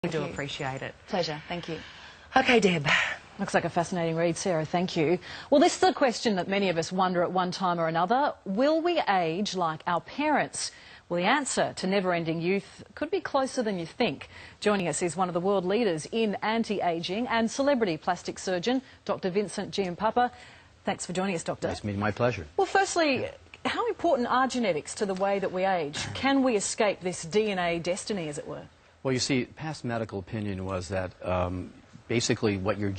I do appreciate it. Pleasure, thank you. Okay, Deb. Looks like a fascinating read, Sarah, thank you. Well, this is a question that many of us wonder at one time or another. Will we age like our parents? Well, the answer to never-ending youth could be closer than you think. Joining us is one of the world leaders in anti-ageing and celebrity plastic surgeon, Dr. Vincent Giampapa. Thanks for joining us, Doctor. Nice meeting, my pleasure. Well, firstly, how important are genetics to the way that we age? Can we escape this DNA destiny, as it were? Well, you see, past medical opinion was that basically what your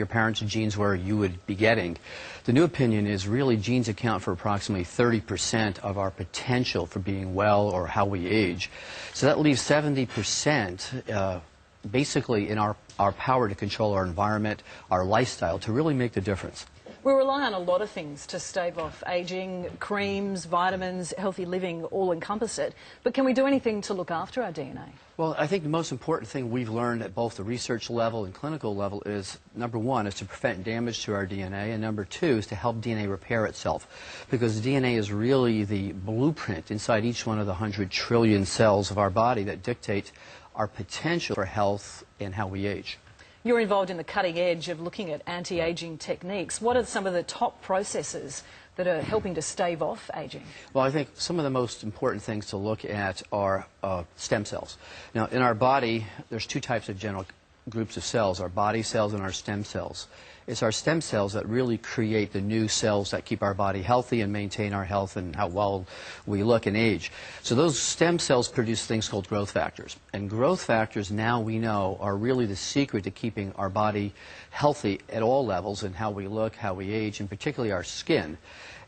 parents' genes were, you would be getting. The new opinion is really genes account for approximately 30% of our potential for being well or how we age. So that leaves 70% basically in our power to control our environment, our lifestyle, to really make the difference. We rely on a lot of things to stave off ageing. Creams, vitamins, healthy living all encompass it. But can we do anything to look after our DNA? Well, I think the most important thing we've learned at both the research level and clinical level is, number one, is to prevent damage to our DNA, and number two is to help DNA repair itself. Because DNA is really the blueprint inside each one of the 100 trillion cells of our body that dictate our potential for health and how we age. You're involved in the cutting edge of looking at anti-ageing techniques. What are some of the top processes that are helping to stave off ageing? Well, I think some of the most important things to look at are stem cells. Now, in our body, there's two types of general groups of cells, our body cells and our stem cells. It's our stem cells that really create the new cells that keep our body healthy and maintain our health and how well we look and age. So those stem cells produce things called growth factors. And growth factors, now we know, are really the secret to keeping our body healthy at all levels and how we look, how we age, and particularly our skin.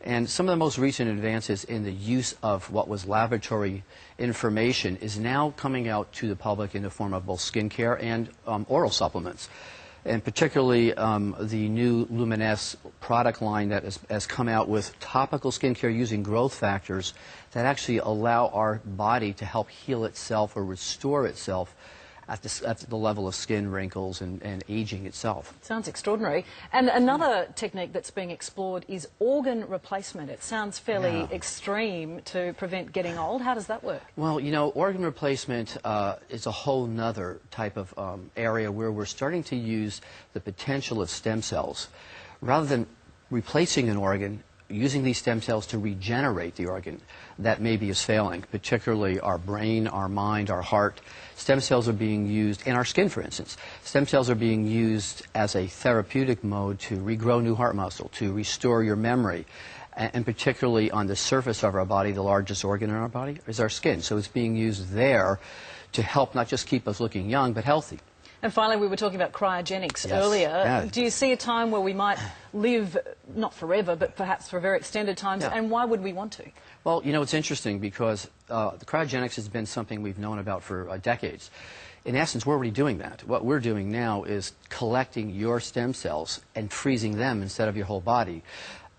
And some of the most recent advances in the use of what was laboratory information is now coming out to the public in the form of both skincare and oral supplements. And particularly the new Luminous product line that has come out with topical skincare using growth factors that actually allow our body to help heal itself or restore itself at the level of skin wrinkles and aging itself. Sounds extraordinary. And another technique that's being explored is organ replacement. It sounds fairly extreme to prevent getting old. How does that work? Well, you know, organ replacement is a whole nother type of area where we're starting to use the potential of stem cells. Rather than replacing an organ, using these stem cells to regenerate the organ that maybe is failing, particularly our brain, our mind, our heart. Stem cells are being used, in our skin for instance, stem cells are being used as a therapeutic mode to regrow new heart muscle, to restore your memory, and particularly on the surface of our body, the largest organ in our body is our skin. So it's being used there to help not just keep us looking young, but healthy. And finally, we were talking about cryogenics earlier. Yeah. Do you see a time where we might live, not forever, but perhaps for very extended times, and why would we want to? Well, you know, it's interesting because the cryogenics has been something we've known about for decades. In essence, we're already doing that. What we're doing now is collecting your stem cells and freezing them instead of your whole body.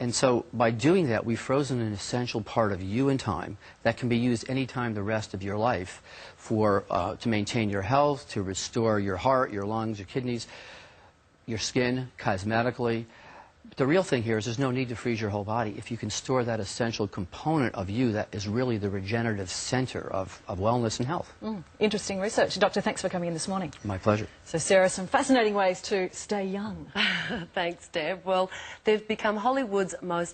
And so by doing that, we've frozen an essential part of you in time that can be used anytime the rest of your life for, to maintain your health, to restore your heart, your lungs, your kidneys, your skin, cosmetically. But the real thing here is there's no need to freeze your whole body if you can store that essential component of you that is really the regenerative center of wellness and health. Interesting research. Doctor, thanks for coming in this morning. My pleasure. So, Sarah, some fascinating ways to stay young. Thanks, Deb. Well, they've become Hollywood's most